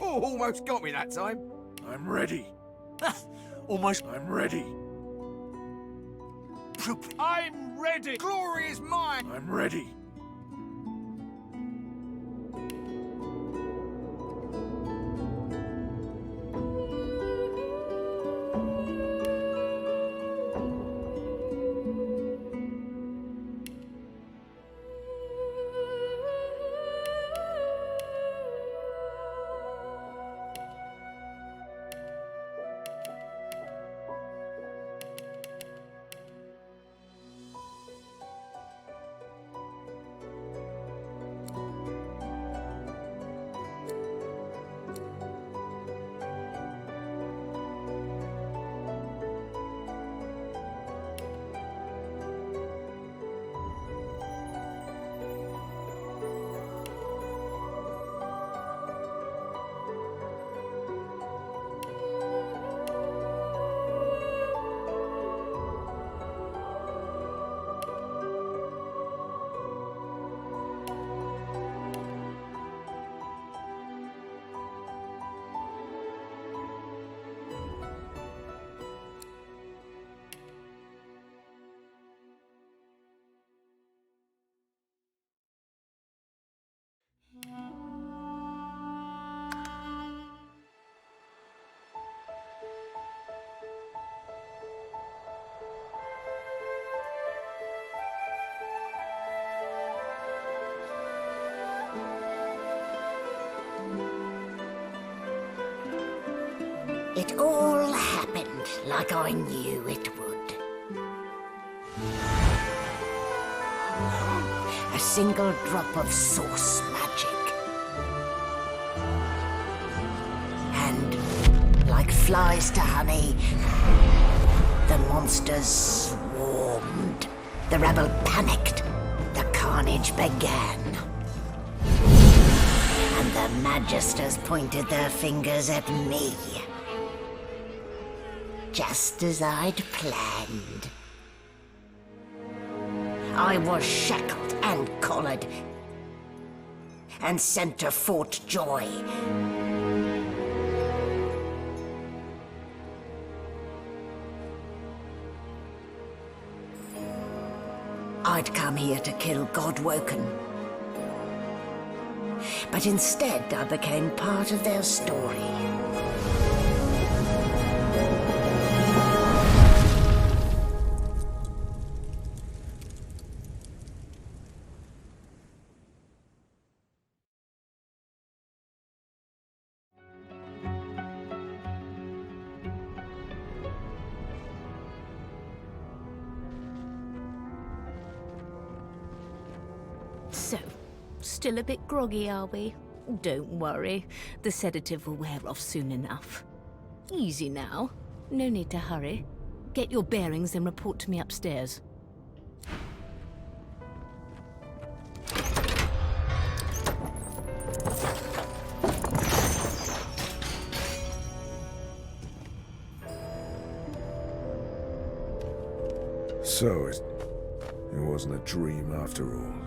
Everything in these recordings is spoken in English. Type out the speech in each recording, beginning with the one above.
Oh, almost got me that time. I'm ready. Almost. I'm ready. I'm ready. Glory is mine. I'm ready. It all happened like I knew it would. A single drop of source magic. And, like flies to honey, the monsters swarmed. The rebel panicked. The carnage began. And the magisters pointed their fingers at me. Just as I'd planned. I was shackled and collared and sent to Fort Joy. I'd come here to kill Godwoken. But instead I became part of their story. So, still a bit groggy, are we? Don't worry. The sedative will wear off soon enough. Easy now. No need to hurry. Get your bearings and report to me upstairs. So, it wasn't a dream after all.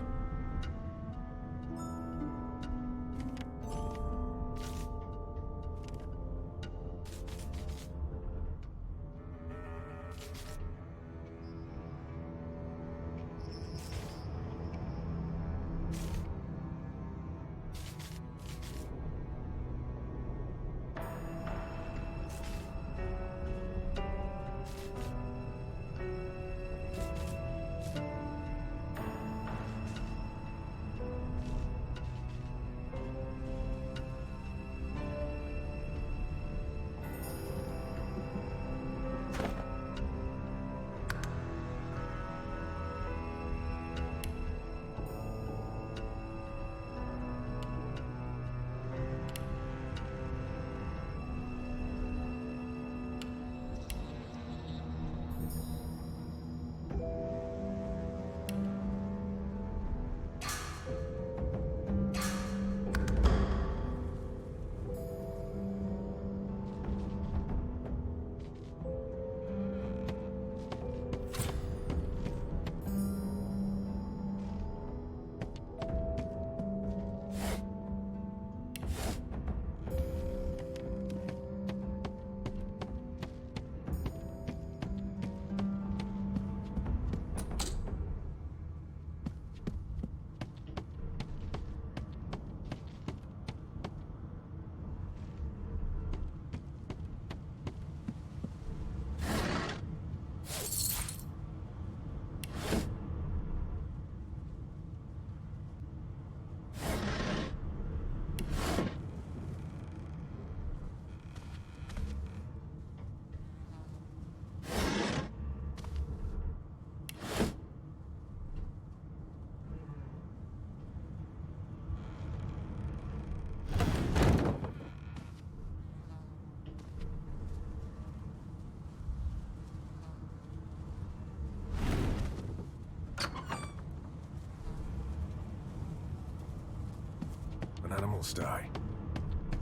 When animals die,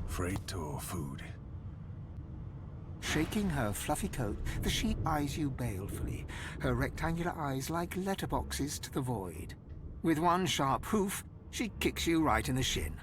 freight or food. Shaking her fluffy coat, the sheep eyes you balefully, her rectangular eyes like letterboxes to the void. With one sharp hoof, she kicks you right in the shin.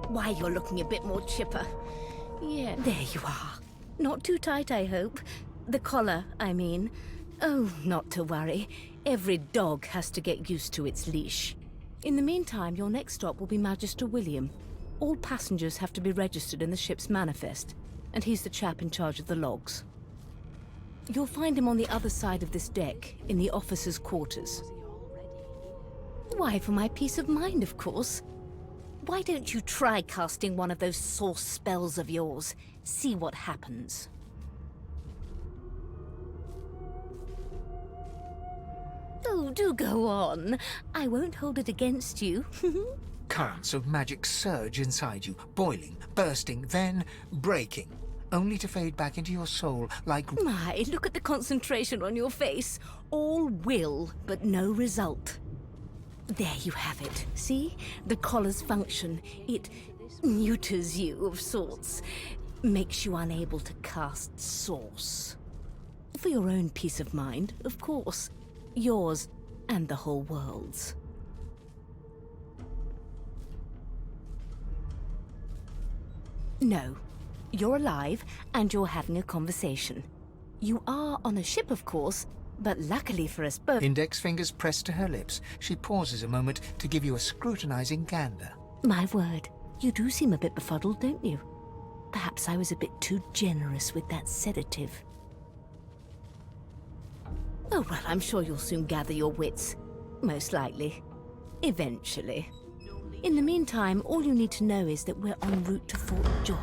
Why, you're looking a bit more chipper. Yeah, there you are. Not too tight, I hope. The collar, I mean. Oh, not to worry. Every dog has to get used to its leash. In the meantime, your next stop will be Magister William. All passengers have to be registered in the ship's manifest, and he's the chap in charge of the logs. You'll find him on the other side of this deck, in the officers' quarters. Why, for my peace of mind, of course. Why don't you try casting one of those source spells of yours? See what happens. Oh, do go on. I won't hold it against you. Currents of magic surge inside you, boiling, bursting, then breaking, only to fade back into your soul like... My, look at the concentration on your face. All will, but no result. There you have it. See? The collar's function. It neuters you of sorts. Makes you unable to cast source. For your own peace of mind, of course. Yours and the whole world's. No. You're alive, and you're having a conversation. You are on a ship, of course, but luckily for us both... Index fingers pressed to her lips, she pauses a moment to give you a scrutinizing gander. My word, you do seem a bit befuddled, don't you? Perhaps I was a bit too generous with that sedative. Oh, well, I'm sure you'll soon gather your wits. Most likely. Eventually. In the meantime, all you need to know is that we're en route to Fort Joy.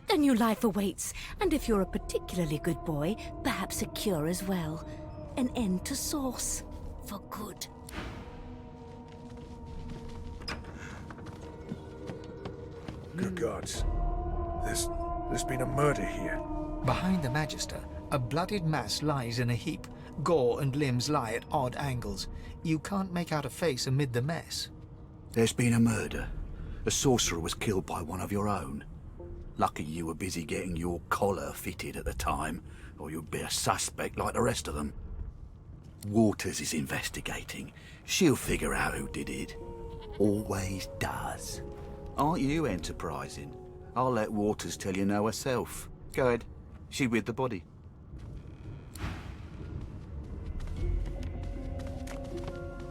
A new life awaits, and if you're a particularly good boy, perhaps a cure as well. An end to Source. For good. Good gods. There's been a murder here. Behind the Magister, a bloodied mass lies in a heap. Gore and limbs lie at odd angles. You can't make out a face amid the mess. There's been a murder. A sorcerer was killed by one of your own. Lucky you were busy getting your collar fitted at the time, or you'd be a suspect like the rest of them. Waters is investigating. She'll figure out who did it. Always does. Aren't you enterprising? I'll let Waters tell you no herself. Go ahead. She with the body.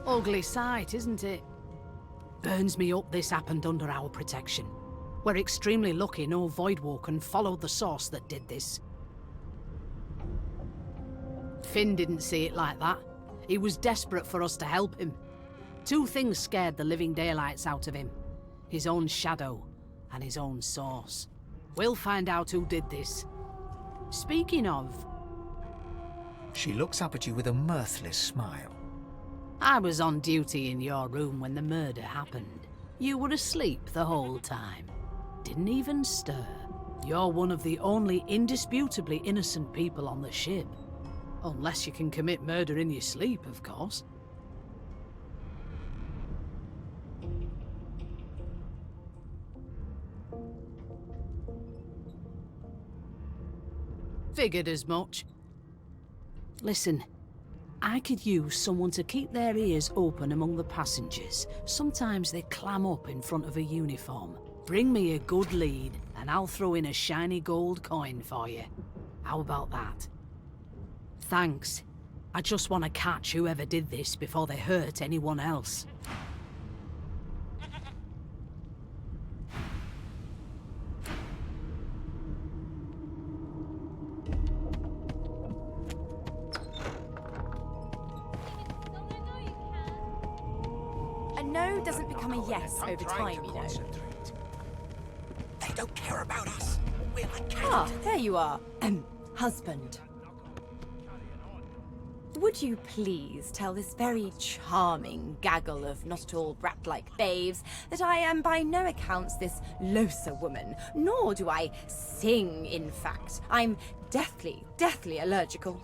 Ugly sight, isn't it? Burns me up this happened under our protection. We're extremely lucky no Voidwalker followed the source that did this. Finn didn't see it like that. He was desperate for us to help him. Two things scared the living daylights out of him. His own shadow and his own source. We'll find out who did this. Speaking of... She looks up at you with a mirthless smile. I was on duty in your room when the murder happened. You were asleep the whole time. Didn't even stir. You're one of the only indisputably innocent people on the ship. Unless you can commit murder in your sleep, of course. Figured as much. Listen, I could use someone to keep their ears open among the passengers. Sometimes they clam up in front of a uniform. Bring me a good lead, and I'll throw in a shiny gold coin for you. How about that? Thanks. I just want to catch whoever did this before they hurt anyone else. A no doesn't become a yes over time, you know. They don't care about us. We're like Ah, there you are. Husband. Would you please tell this very charming gaggle of not-at-all brat-like babes that I am by no accounts this Losa woman, nor do I sing, in fact. I'm deathly allergical.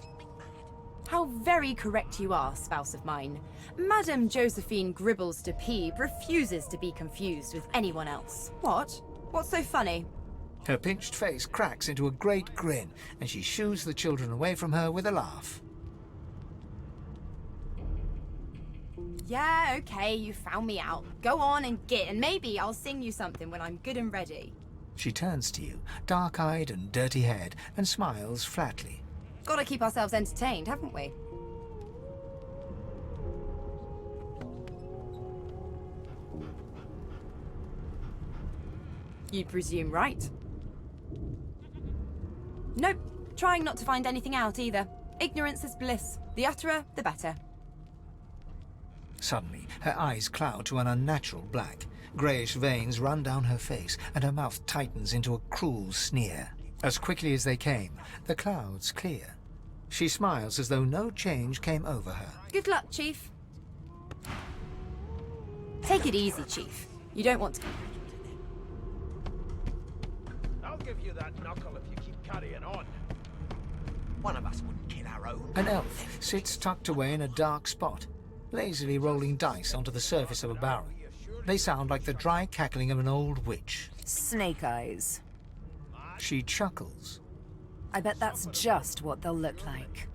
How very correct you are, spouse of mine. Madame Josephine Gribbles de Peeb refuses to be confused with anyone else. What? What's so funny? Her pinched face cracks into a great grin, and she shoos the children away from her with a laugh. Yeah, okay, you found me out. Go on and git, and maybe I'll sing you something when I'm good and ready. She turns to you, dark-eyed and dirty-haired, and smiles flatly. Gotta keep ourselves entertained, haven't we? You presume right. Nope, trying not to find anything out either. Ignorance is bliss. The utterer, the better. Suddenly, her eyes cloud to an unnatural black. Greyish veins run down her face, and her mouth tightens into a cruel sneer. As quickly as they came, the clouds clear. She smiles as though no change came over her. Good luck, Chief. Take it easy, Chief. You don't want to... I'll give you that knuckle if you keep carrying on. One of us wouldn't kill our own. An elf sits tucked away in a dark spot, lazily rolling dice onto the surface of a barrel. They sound like the dry cackling of an old witch. Snake eyes. She chuckles. I bet that's just what they'll look like.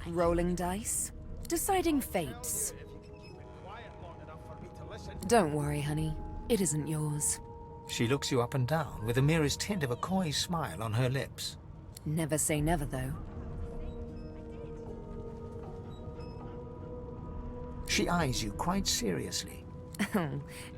Rolling dice. Deciding fates. Don't worry, honey. It isn't yours. She looks you up and down with the merest hint of a coy smile on her lips. Never say never, though. She eyes you quite seriously.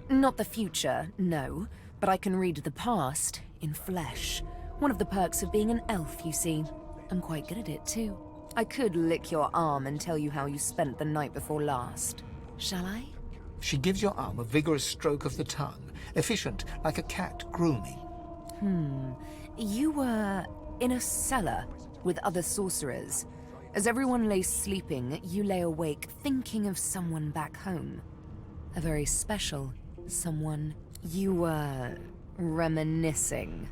Not the future, no. But I can read the past in flesh. One of the perks of being an elf, you see. I'm quite good at it, too. I could lick your arm and tell you how you spent the night before last. Shall I? She gives your arm a vigorous stroke of the tongue, efficient like a cat grooming. You were in a cellar with other sorcerers. As everyone lay sleeping, you lay awake thinking of someone back home. A very special someone. You were reminiscing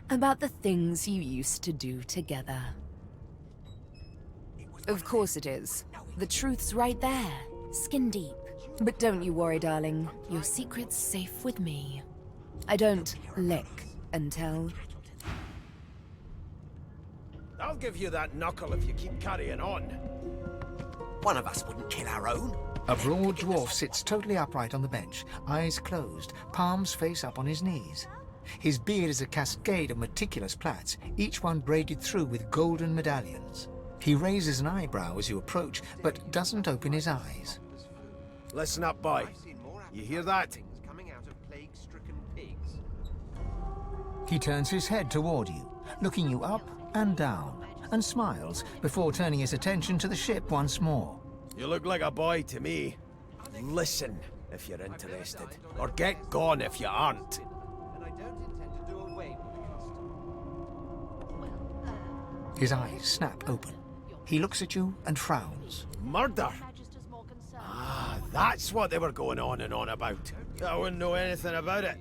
about the things you used to do together. Of course it is. The truth's right there, skin deep. But don't you worry, darling. Your secret's safe with me. I don't lick and tell. I'll give you that knuckle if you keep carrying on. One of us wouldn't kill our own. A broad dwarf sits totally upright on the bench, eyes closed, palms face up on his knees. His beard is a cascade of meticulous plaits, each one braided through with golden medallions. He raises an eyebrow as you approach, but doesn't open his eyes. Listen up, boy. You hear that? He turns his head toward you, looking you up and down, and smiles before turning his attention to the ship once more. You look like a boy to me. Listen if you're interested, or get gone if you aren't. His eyes snap open. He looks at you and frowns. Murder? That's what they were going on and on about. I wouldn't know anything about it.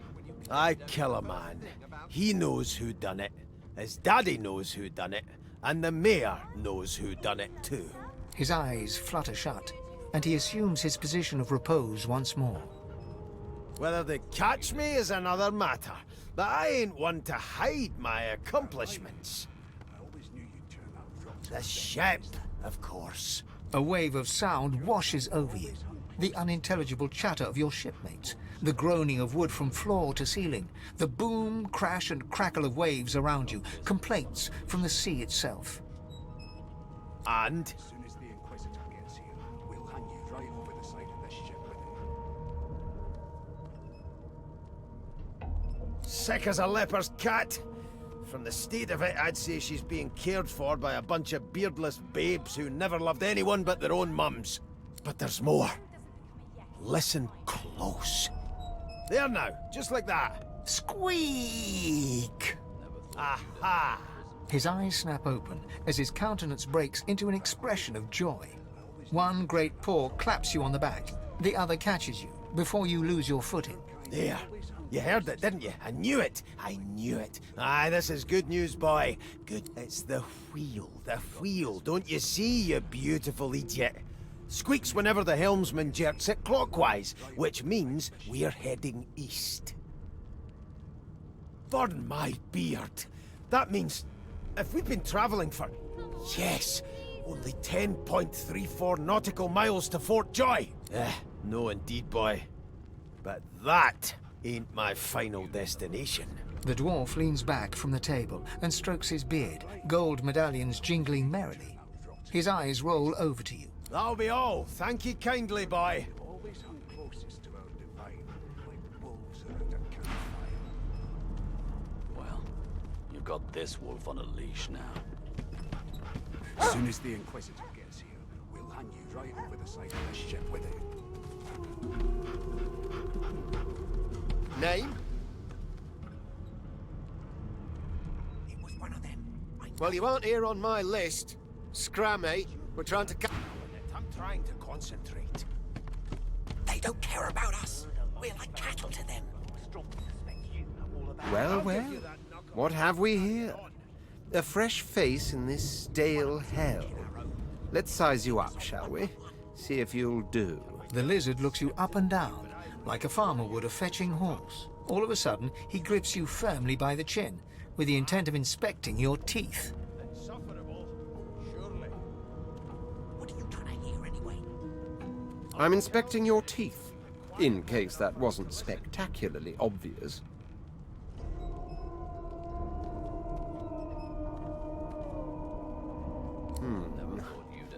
I kill a man. He knows who done it. His daddy knows who done it. And the mayor knows who done it too. His eyes flutter shut, and he assumes his position of repose once more. Whether they catch me is another matter, but I ain't one to hide my accomplishments. The ship, of course. A wave of sound washes over you. The unintelligible chatter of your shipmates, the groaning of wood from floor to ceiling, the boom, crash and crackle of waves around you, complaints from the sea itself. And? Sick as a leper's cat. From the state of it, I'd say she's being cared for by a bunch of beardless babes who never loved anyone but their own mums. But there's more. Listen close. There now, just like that. Squeak! Aha! His eyes snap open as his countenance breaks into an expression of joy. One great paw claps you on the back. The other catches you before you lose your footing. There. You heard it, didn't you? I knew it. I knew it. Aye, this is good news, boy. Good. It's the wheel. The wheel. Don't you see, you beautiful idiot? Squeaks whenever the helmsman jerks it clockwise, which means we're heading east. Burn my beard. That means if we've been traveling for, yes, Only 10.34 nautical miles to Fort Joy. No indeed, boy. But that ain't my final destination. The dwarf leans back from the table and strokes his beard, gold medallions jingling merrily. His eyes roll over to you. That'll be all. Thank you kindly, boy. Always hung closest to our divine, like wolves around a campfire. Well, you've got this wolf on a leash now. As soon as the Inquisitor gets here, we'll hand you right over the side of the ship with it. Name? It was one of them. Well, you aren't here on my list. Scrammy. We're trying to... I'm trying to concentrate. They don't care about us. We're like cattle to them. Well, well. What have we here? A fresh face in this stale hell. Let's size you up, shall we? See if you'll do. The lizard looks you up and down, like a farmer would a fetching horse. All of a sudden, he grips you firmly by the chin, with the intent of inspecting your teeth. Insufferable, surely. What are you trying to hear anyway? I'm inspecting your teeth, in case that wasn't spectacularly obvious.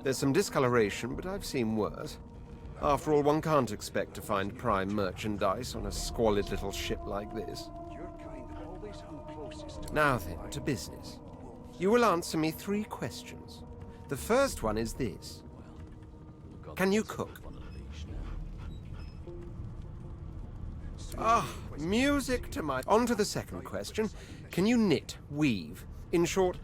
There's some discoloration, but I've seen worse. After all, one can't expect to find prime merchandise on a squalid little ship like this. Now then, to business. You will answer me 3 questions. The first one is this. Can you cook? Ah, music to my... On to the second question. Can you knit, weave? In short...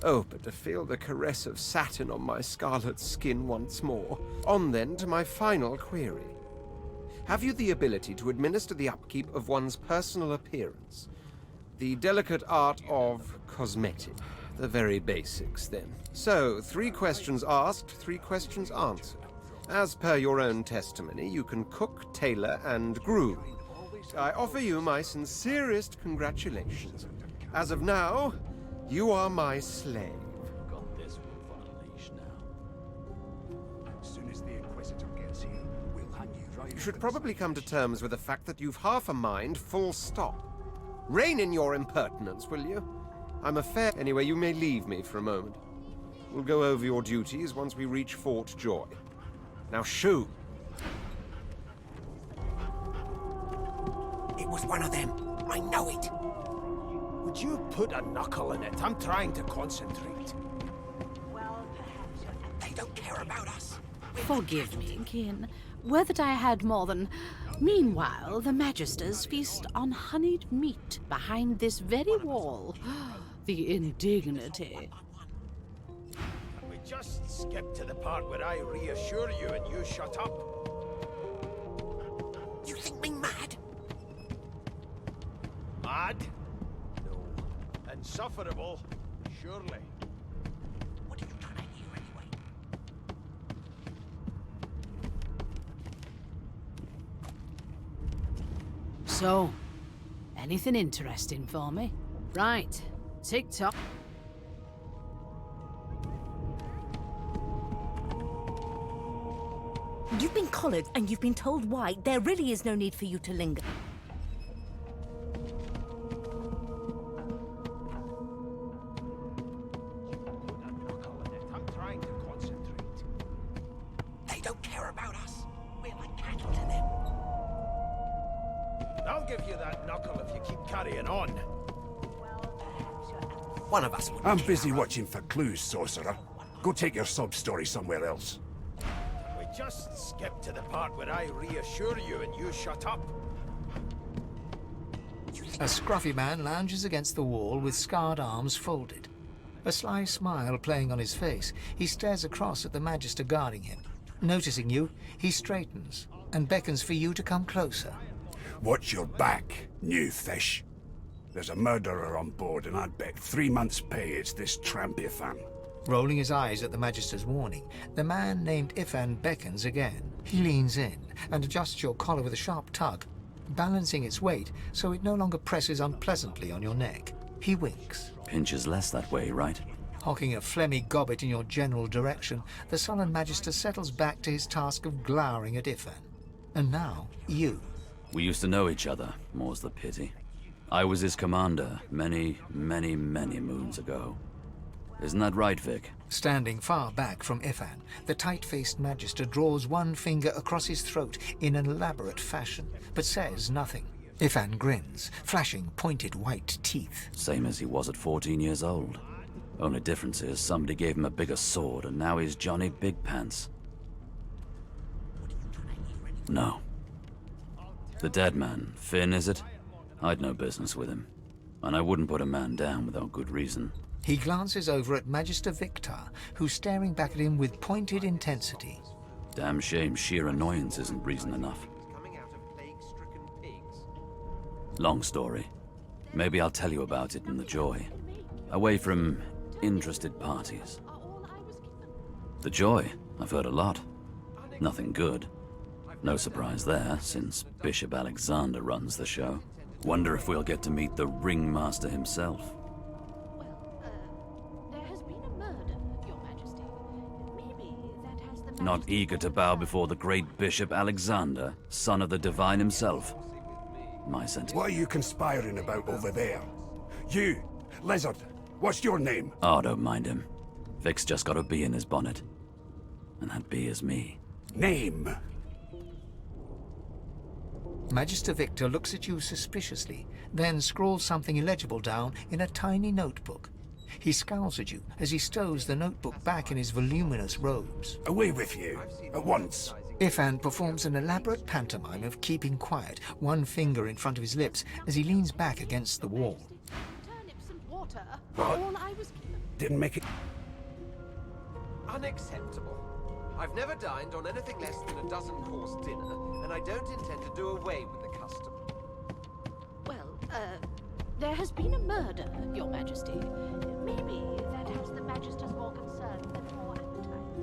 oh, but to feel the caress of satin on my scarlet skin once more. On then to my final query. Have you the ability to administer the upkeep of one's personal appearance? The delicate art of cosmetic. The very basics, then. So, 3 questions asked, 3 questions answered. As per your own testimony, you can cook, tailor, and groom. I offer you my sincerest congratulations. As of now, you are my slave. Got this wolf on a leash now. As soon as the Inquisitor gets here, we'll hand you right. You should probably come to terms with the fact that you've half a mind, full stop. Rein in your impertinence, will you? I'm a fair... Anyway, you may leave me for a moment. We'll go over your duties once we reach Fort Joy. Now, shoo! It was one of them. I know it. Would you put a knuckle in it? I'm trying to concentrate. They don't care about us. Forgive me, kin. Were that I had more than... Meanwhile, the Magisters feast on honeyed meat behind this very wall. The indignity. We just skip to the part where I reassure you and you shut up. You think me mad? Mad? No. Insufferable? Surely. What are you trying to hear anyway? So, anything interesting for me? Right, tick-tock. You've been collared and you've been told why. There really is no need for you to linger. I'm trying to concentrate. They don't care about us. We're like cattle to them. I'll give you that knuckle if you keep carrying on. One of us would. I'm busy watching for clues, sorcerer. Go take your sub-story somewhere else. We just skip to the part where I reassure you and you shut up. A scruffy man lounges against the wall with scarred arms folded. A sly smile playing on his face, he stares across at the Magister guarding him. Noticing you, he straightens and beckons for you to come closer. Watch your back, new fish. There's a murderer on board, and I'd bet 3 months' pay it's this tramp Ifan. Rolling his eyes at the Magister's warning, the man named Ifan beckons again. He leans in and adjusts your collar with a sharp tug, balancing its weight so it no longer presses unpleasantly on your neck. He winks. Pinches less that way, right? Hocking a phlegmy gobbet in your general direction, the sullen Magister settles back to his task of glowering at Ifan. And now, you. We used to know each other, more's the pity. I was his commander many moons ago. Isn't that right, Vic? Standing far back from Ifan, the tight-faced Magister draws one finger across his throat in an elaborate fashion, but says nothing. Ifan grins, flashing pointed white teeth. Same as he was at 14 years old. Only difference is somebody gave him a bigger sword and now he's Johnny Big Pants. No. The dead man, Finn, is it? I'd no business with him. And I wouldn't put a man down without good reason. He glances over at Magister Victor, who's staring back at him with pointed intensity. Damn shame sheer annoyance isn't reason enough. Long story. Maybe I'll tell you about it in the Joy. Away from interested parties. The Joy? I've heard a lot. Nothing good. No surprise there, since Bishop Alexander runs the show. Wonder if we'll get to meet the Ringmaster himself. There has been a murder, Your Majesty. Maybe that has the Not eager to bow before the great Bishop Alexander, son of the Divine himself. My sentence. What are you conspiring about over there? You, Lizard, what's your name? Oh, don't mind him. Vic's just got a bee in his bonnet. And that bee is me. Name? Magister Victor looks at you suspiciously, then scrawls something illegible down in a tiny notebook. He scowls at you as he stows the notebook back in his voluminous robes. Away with you, at once. Ifan performs an elaborate pantomime of keeping quiet, one finger in front of his lips as he leans back against the wall. turnips and water. What? All I was... Didn't make it... Unacceptable. I've never dined on anything less than a dozen-course dinner, and I don't intend to do away with the custom. Well, there has been a murder, Your Majesty. Maybe that has the Magisters more concerned than more appetite.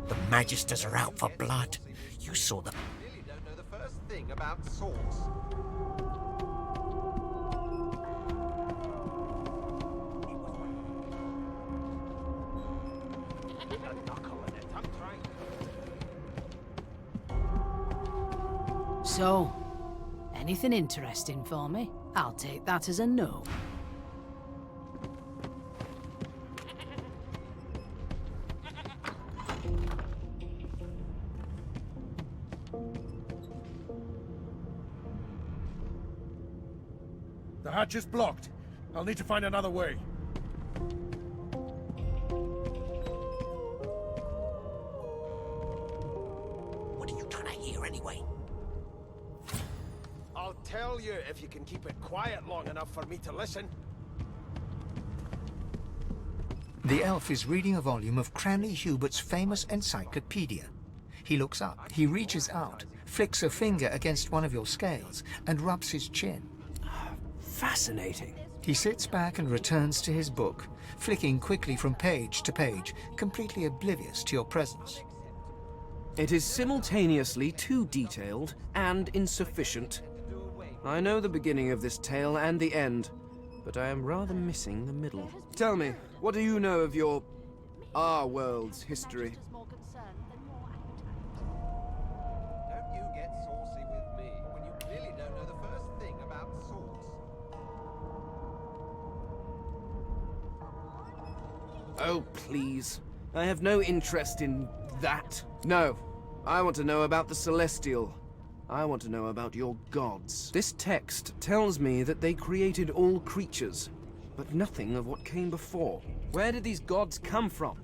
The Magisters are out for blood. You saw them. You really don't know the first thing about swords. So, anything interesting for me? I'll take that as a no. The hatch is blocked. I'll need to find another way. What are you trying to hear anyway? I'll tell you if you can keep it quiet long enough for me to listen. The elf is reading a volume of Cranley Hubert's famous encyclopedia. He looks up, he reaches out, flicks a finger against one of your scales, and rubs his chin. Fascinating. He sits back and returns to his book, flicking quickly from page to page, completely oblivious to your presence. It is simultaneously too detailed and insufficient. I know the beginning of this tale and the end, but I am rather missing the middle. Tell me, what do you know of our world's history? Don't you get saucy with me when you really don't know the first thing about swords. Oh, please. I have no interest in that. No. I want to know about the Celestial. I want to know about your gods. This text tells me that they created all creatures, but nothing of what came before. Where did these gods come from?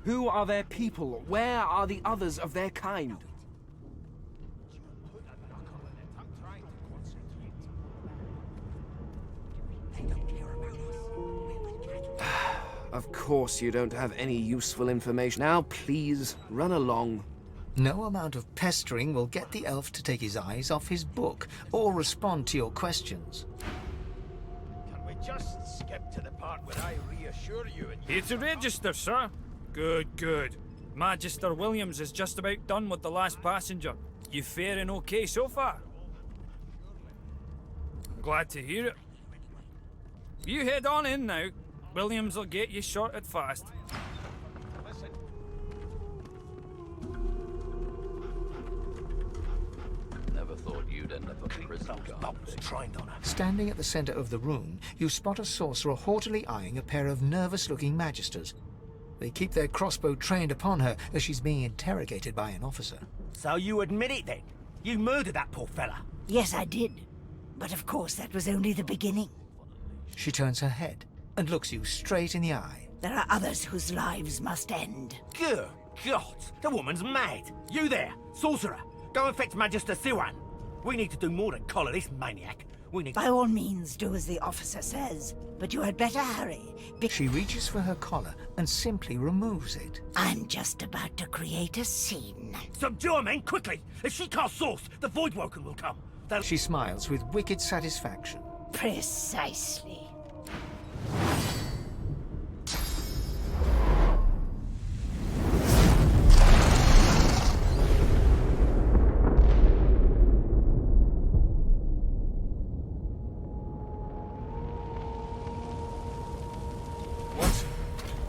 Who are their people? Where are the others of their kind? Of course you don't have any useful information. Now, please, run along. No amount of pestering will get the elf to take his eyes off his book or respond to your questions. Can we just skip to the part where I reassure you and you... Here to register, sir. Good, good. Magister Williams is just about done with the last passenger. You faring okay so far? Glad to hear it. You head on in now. Williams will get you sorted fast. Never thought you'd end up a prison guard. Trained on her. Standing at the center of the room, you spot a sorcerer haughtily eyeing a pair of nervous-looking magisters. They keep their crossbow trained upon her as she's being interrogated by an officer. So you admit it then? You murdered that poor fella? Yes, I did. But of course, that was only the beginning. She turns her head and looks you straight in the eye. There are others whose lives must end. Good God, the woman's mad. You there, sorcerer, go and fetch Magister Siwan. We need to do more than collar this maniac. We need... By all means, do as the officer says. But you had better hurry. She reaches for her collar and simply removes it. I'm just about to create a scene. Subdue her, men, quickly! If she casts source, the Voidwoken will come. She smiles with wicked satisfaction. Precisely.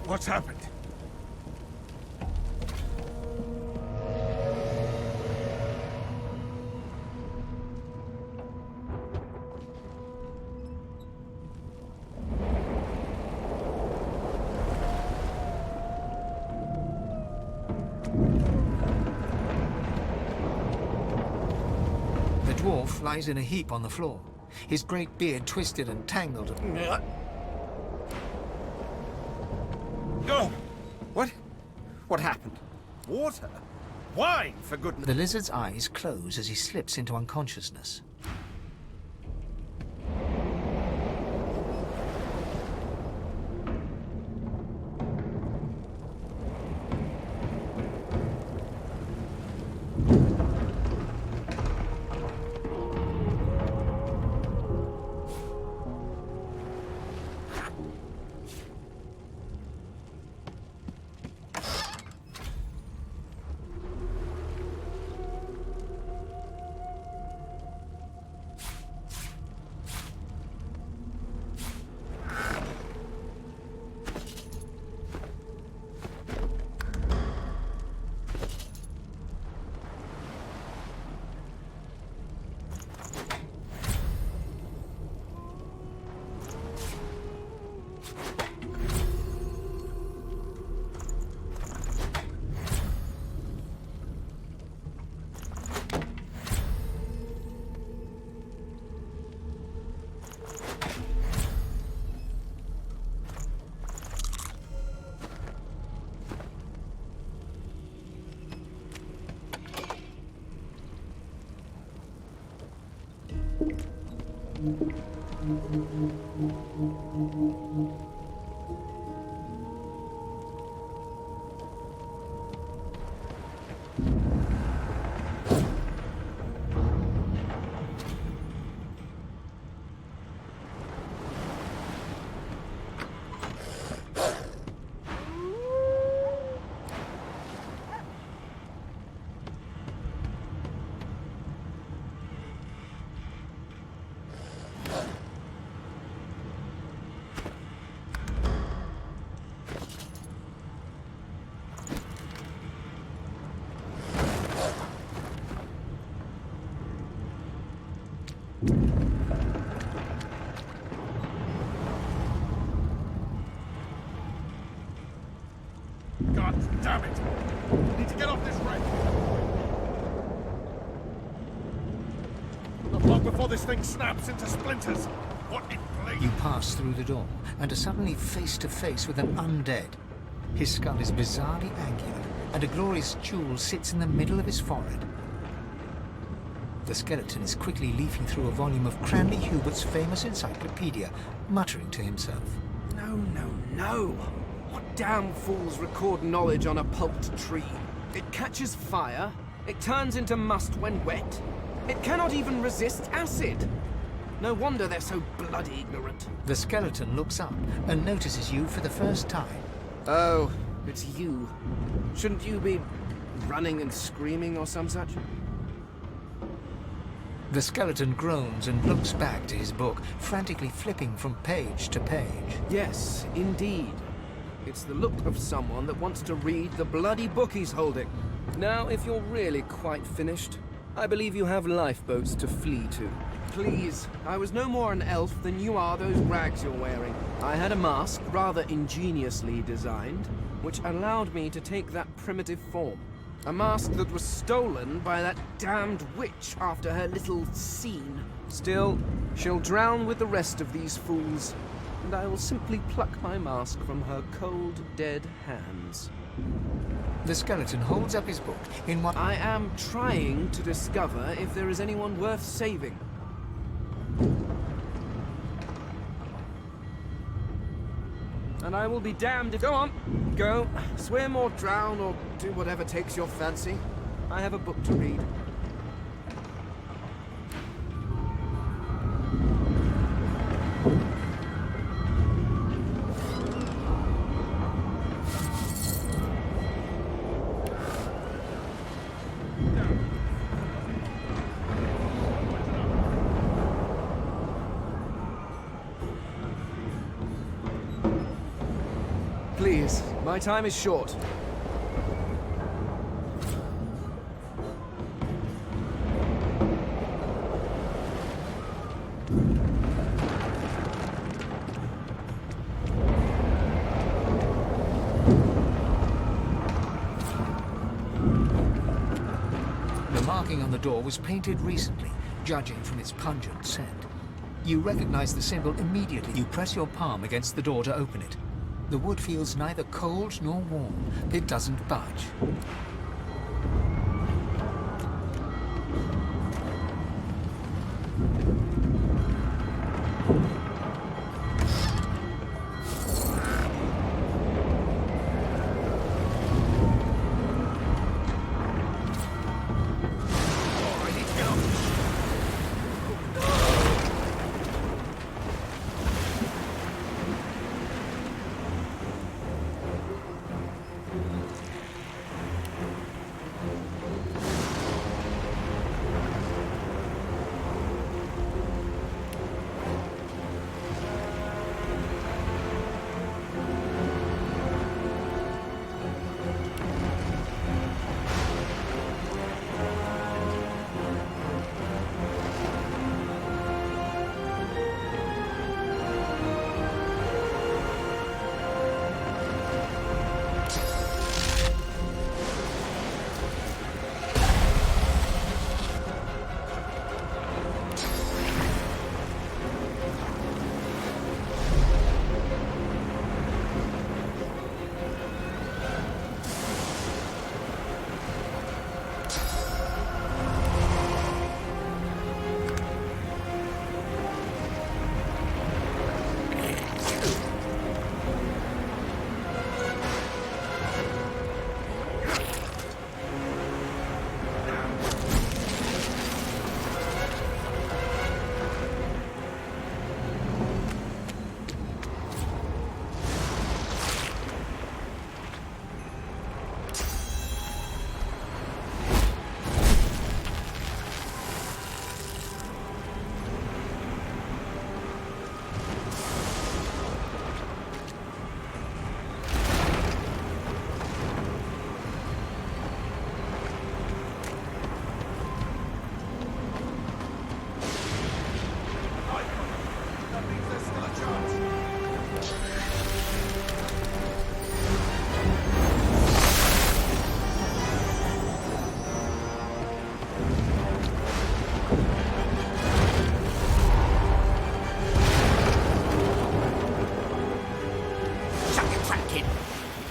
What's happened? The dwarf lies in a heap on the floor, his great beard twisted and tangled. Oh! What happened? Water? Wine, for goodness... The lizard's eyes close as he slips into unconsciousness. God damn it! I need to get off this wreck! Not long before this thing snaps into splinters! What in blazes? You pass through the door and are suddenly face to face with an undead. His skull is bizarrely angular, and a glorious jewel sits in the middle of his forehead. The skeleton is quickly leafing through a volume of Cranley Hubert's famous encyclopedia, muttering to himself. No, no, no! What damn fools record knowledge on a pulped tree? It catches fire, it turns into must when wet, it cannot even resist acid! No wonder they're so bloody ignorant. The skeleton looks up and notices you for the first time. Oh, it's you. Shouldn't you be running and screaming or some such? The skeleton groans and looks back to his book, frantically flipping from page to page. Yes, indeed. It's the look of someone that wants to read the bloody book he's holding. Now, if you're really quite finished, I believe you have lifeboats to flee to. Please, I was no more an elf than you are those rags you're wearing. I had a mask, rather ingeniously designed, which allowed me to take that primitive form. A mask that was stolen by that damned witch after her little scene. Still, she'll drown with the rest of these fools, and I will simply pluck my mask from her cold, dead hands. The skeleton holds up his book in what... I am trying to discover if there is anyone worth saving. And I will be damned if... Go on, go, swim or drown or do whatever takes your fancy. I have a book to read. Please, my time is short. The marking on the door was painted recently, judging from its pungent scent. You recognize the symbol immediately. You press your palm against the door to open it. The wood feels neither cold nor warm. It doesn't budge.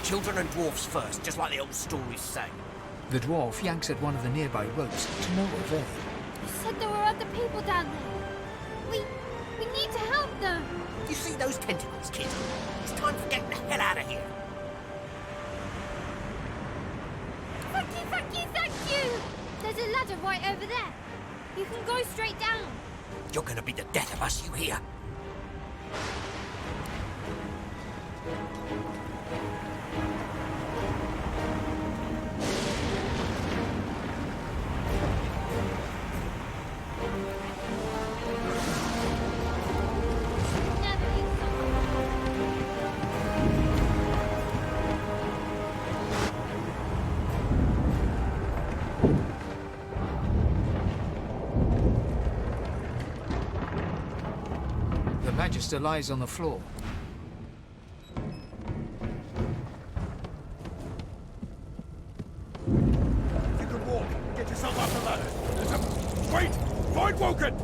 Children and dwarfs first, just like the old stories say. The dwarf yanks at one of the nearby ropes to no avail. You said there were other people down there. We need to help them. You see those tentacles, kid? It's time for getting the hell out of here. Thank you, thank you, thank you! There's a ladder right over there. You can go straight down. You're gonna be the death of us, you hear? Magister lies on the floor. You can walk. Get yourself up the ladder. There's a... Wait! Void Woken!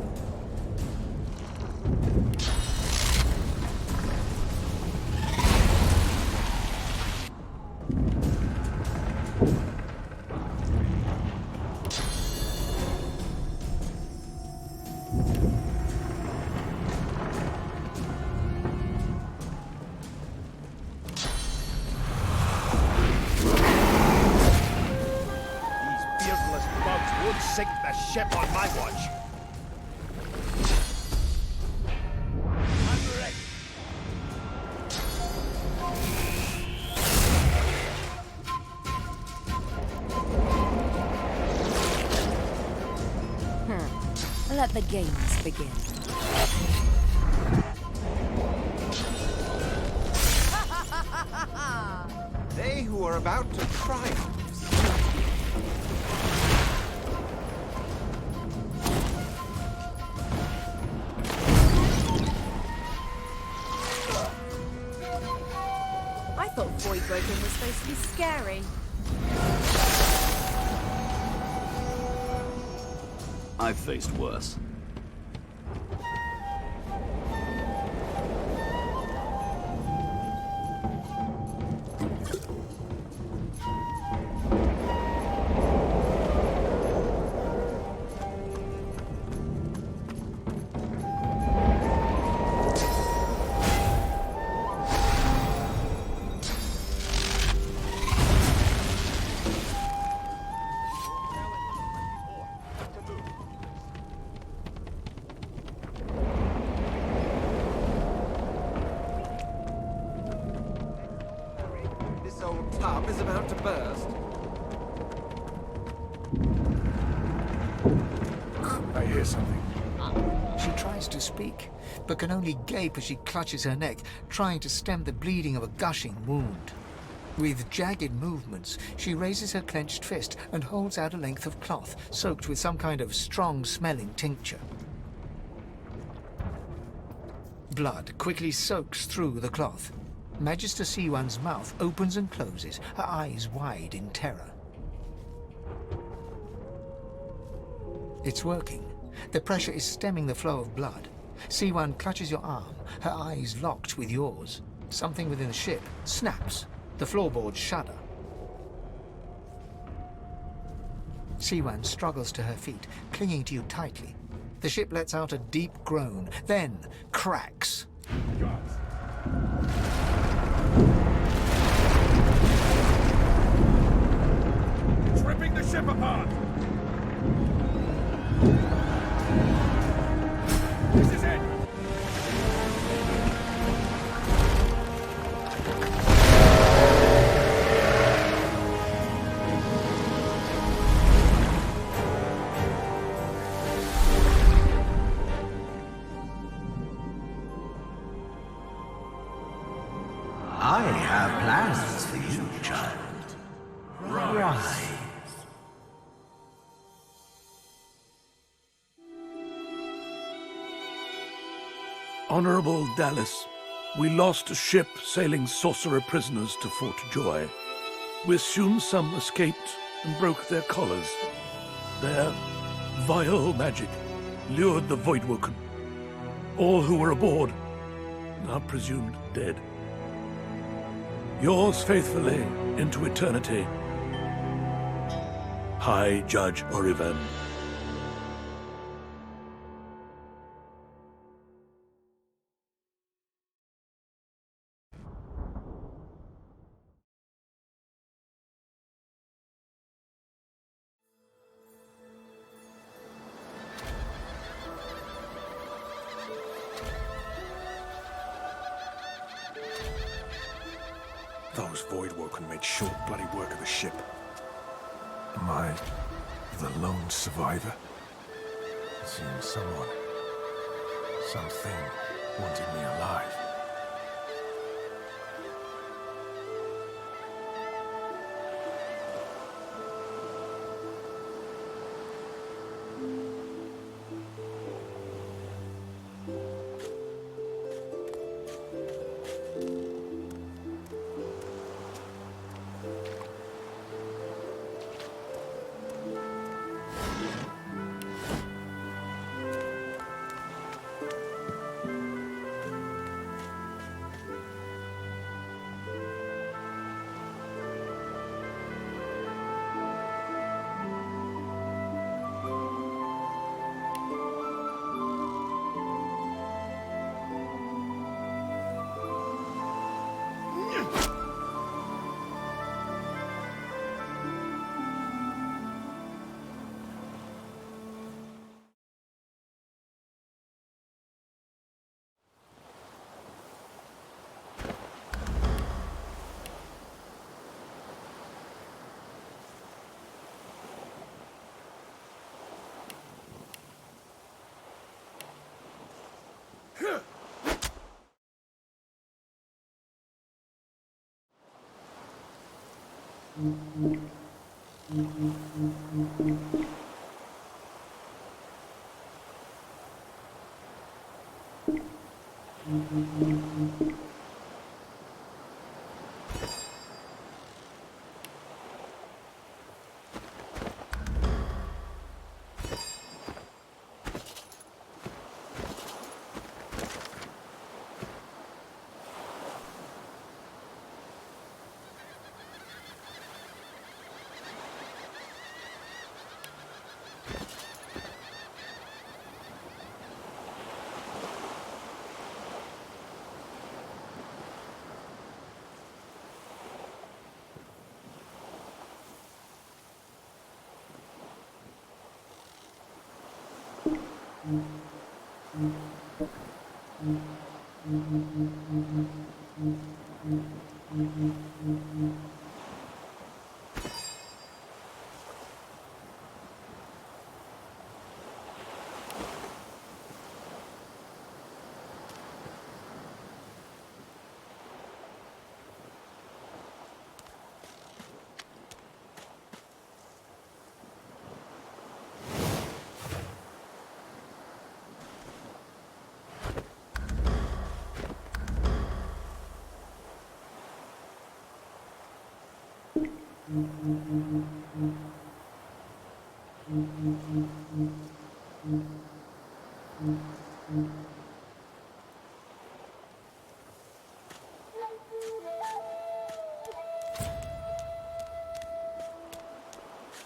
Sink the ship on my watch. I'm ready. Let the games begin. They who are about to triumph. I thought Void Woken was supposed to be scary. I've faced worse. This old tub is about to burst. I hear something. She tries to speak, but can only gape as she clutches her neck, trying to stem the bleeding of a gushing wound. With jagged movements, she raises her clenched fist and holds out a length of cloth, soaked with some kind of strong-smelling tincture. Blood quickly soaks through the cloth. Magister Siwan's mouth opens and closes, her eyes wide in terror. It's working. The pressure is stemming the flow of blood. Siwan clutches your arm, her eyes locked with yours. Something within the ship snaps. The floorboards shudder. Siwan struggles to her feet, clinging to you tightly. The ship lets out a deep groan, then cracks. It's ripping the ship apart! This is it! I have plans for you, child. Rise. Honorable Dallas, we lost a ship sailing sorcerer prisoners to Fort Joy. We assume some escaped and broke their collars. Their vile magic lured the Voidwoken. All who were aboard are presumed dead. Yours faithfully into eternity, High Judge Orivan. Those Voidwoken made short bloody work of the ship. Am I the lone survivor? It seems someone, something, wanted me alive.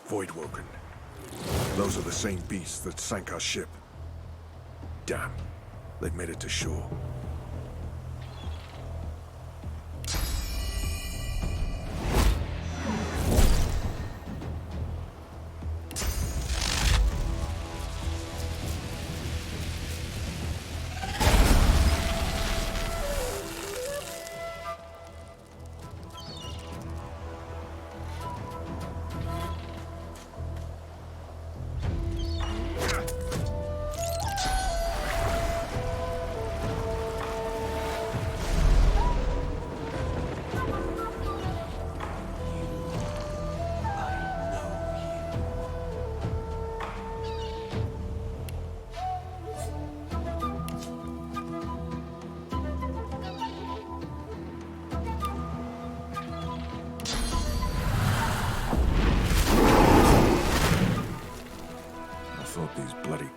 Voidwoken. Those are the same beasts that sank our ship. Damn. They've made it to shore.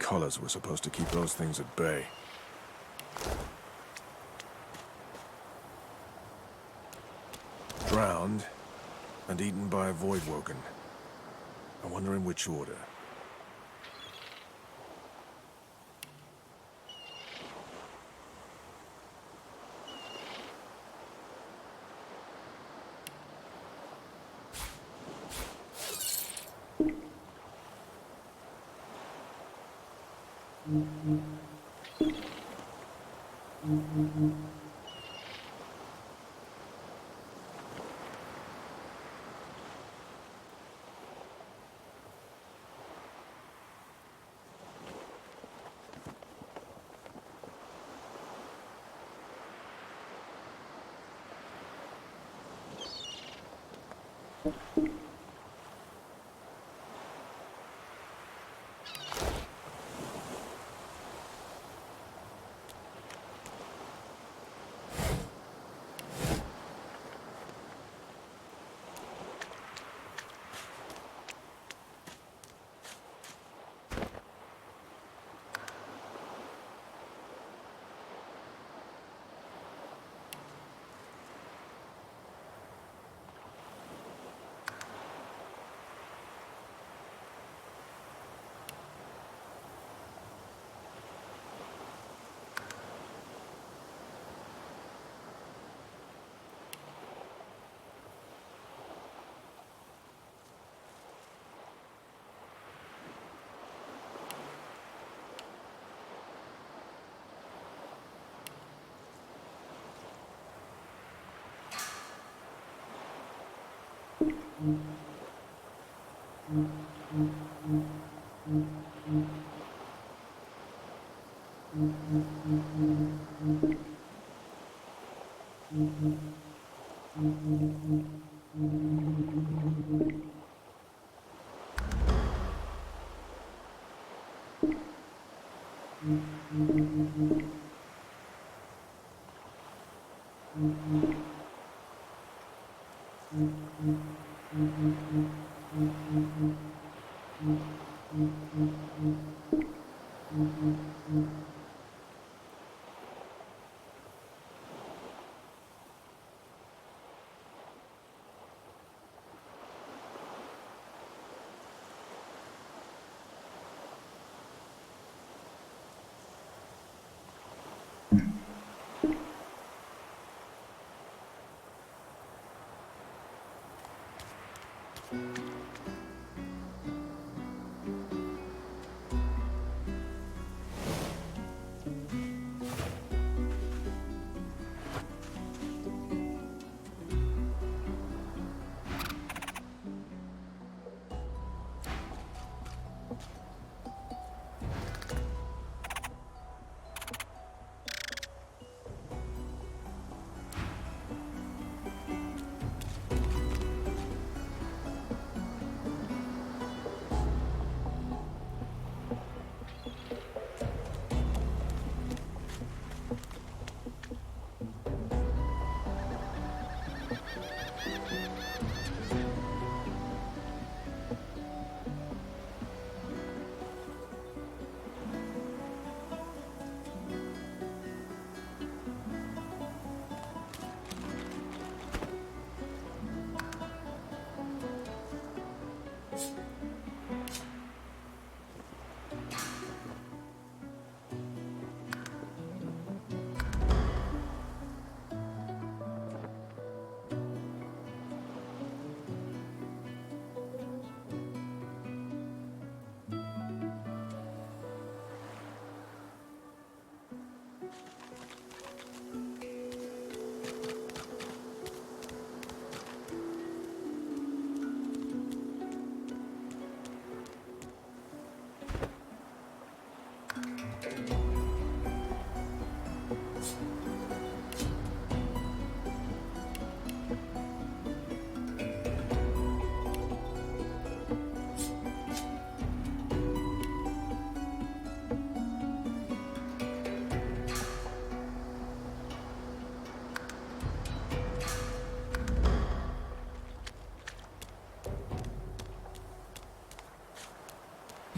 Collars were supposed to keep those things at bay. Drowned and eaten by a Voidwoken. I wonder in which order.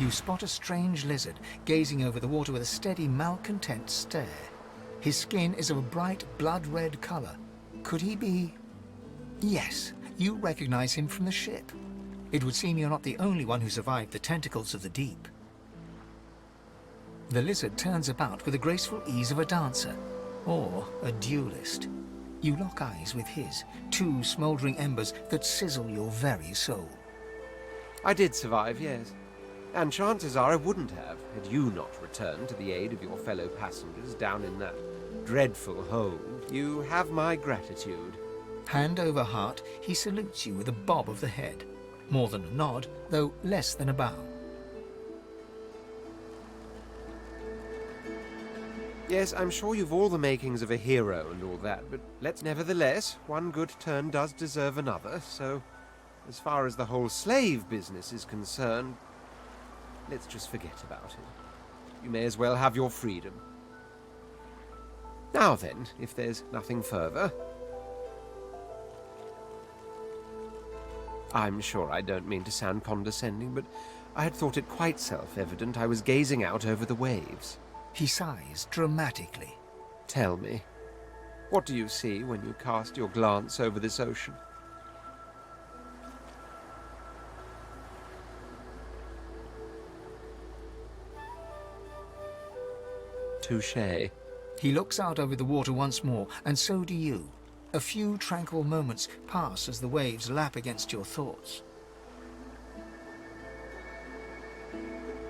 You spot a strange lizard gazing over the water with a steady, malcontent stare. His skin is of a bright, blood-red color. Could he be... Yes, you recognize him from the ship. It would seem you're not the only one who survived the tentacles of the deep. The lizard turns about with the graceful ease of a dancer, or a duelist. You lock eyes with his, two smoldering embers that sizzle your very soul. I did survive, yes. And chances are I wouldn't have, had you not returned to the aid of your fellow passengers down in that dreadful hole. You have my gratitude. Hand over heart, he salutes you with a bob of the head. More than a nod, though less than a bow. Yes, I'm sure you've all the makings of a hero and all that, but nevertheless, one good turn does deserve another, so as far as the whole slave business is concerned, let's just forget about it. You may as well have your freedom. Now then, if there's nothing further... I'm sure I don't mean to sound condescending, but I had thought it quite self-evident I was gazing out over the waves. He sighs dramatically. Tell me, what do you see when you cast your glance over this ocean? Touché. He looks out over the water once more, and so do you. A few tranquil moments pass as the waves lap against your thoughts.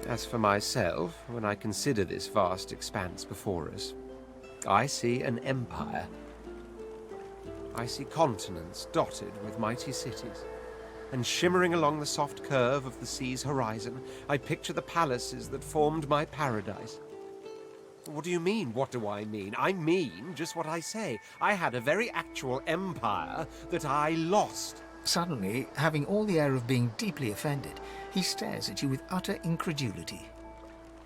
As for myself, when I consider this vast expanse before us, I see an empire. I see continents dotted with mighty cities, and shimmering along the soft curve of the sea's horizon, I picture the palaces that formed my paradise. What do you mean, what do I mean? I mean just what I say. I had a very actual empire that I lost. Suddenly, having all the air of being deeply offended, he stares at you with utter incredulity.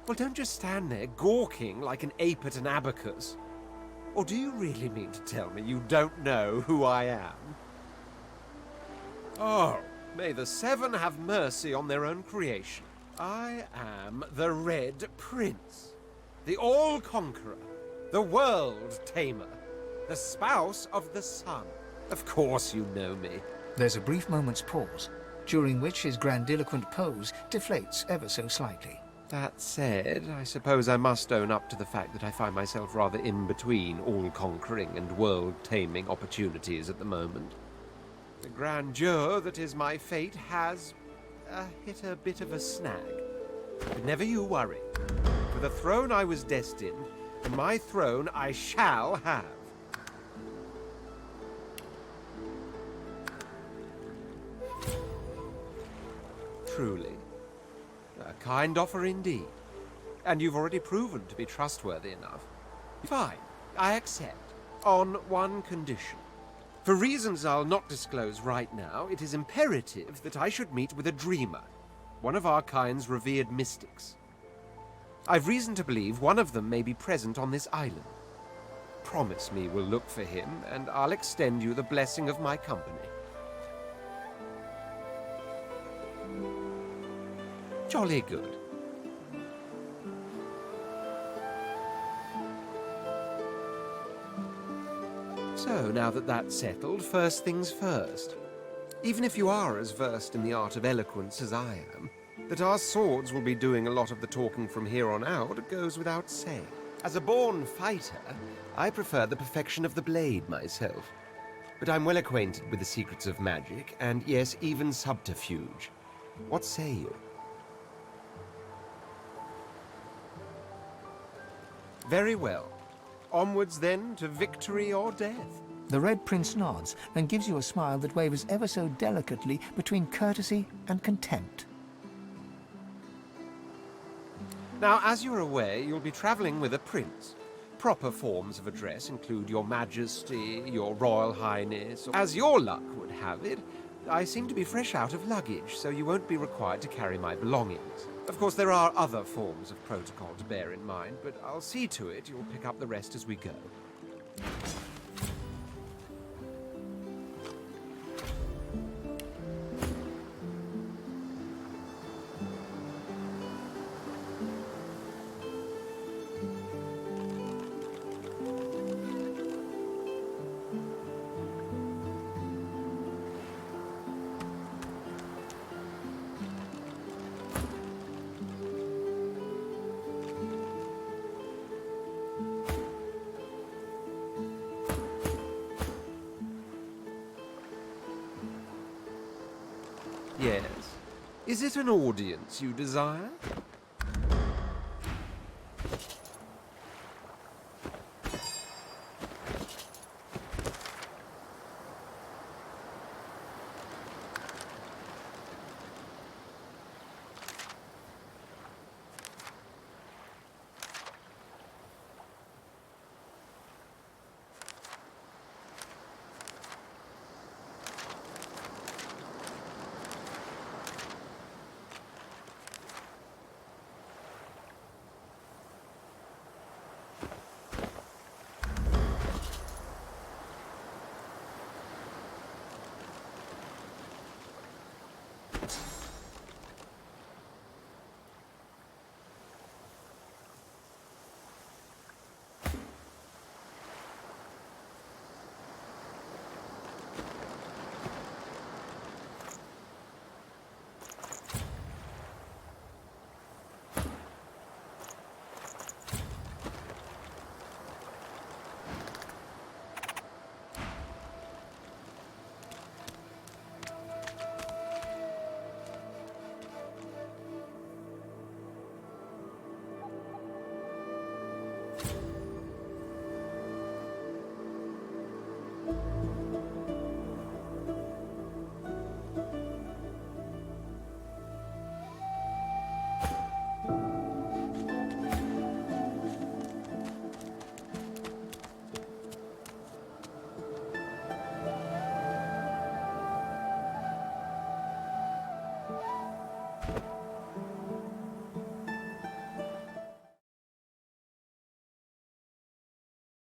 Well, don't just stand there gawking like an ape at an abacus. Or do you really mean to tell me you don't know who I am? Oh, may the Seven have mercy on their own creation. I am the Red Prince, the All-Conqueror, the World Tamer, the spouse of the Sun. Of course you know me. There's a brief moment's pause, during which his grandiloquent pose deflates ever so slightly. That said, I suppose I must own up to the fact that I find myself rather in between all-conquering and world-taming opportunities at the moment. The grandeur that is my fate has hit a bit of a snag. But never you worry. For the throne I was destined, and my throne I shall have. Truly. A kind offer indeed. And you've already proven to be trustworthy enough. Fine, I accept. On one condition. For reasons I'll not disclose right now, it is imperative that I should meet with a dreamer, one of our kind's revered mystics. I've reason to believe one of them may be present on this island. Promise me we'll look for him, and I'll extend you the blessing of my company. Jolly good. So, now that that's settled, first things first. Even if you are as versed in the art of eloquence as I am, that our swords will be doing a lot of the talking from here on out goes without saying. As a born fighter, I prefer the perfection of the blade myself. But I'm well acquainted with the secrets of magic, and yes, even subterfuge. What say you? Very well. Onwards, then, to victory or death. The Red Prince nods and gives you a smile that wavers ever so delicately between courtesy and contempt. Now, as you're aware, you'll be traveling with a prince. Proper forms of address include Your Majesty, Your Royal Highness. As your luck would have it, I seem to be fresh out of luggage, so you won't be required to carry my belongings. Of course, there are other forms of protocol to bear in mind, but I'll see to it you'll pick up the rest as we go. Yes. Is it an audience you desire?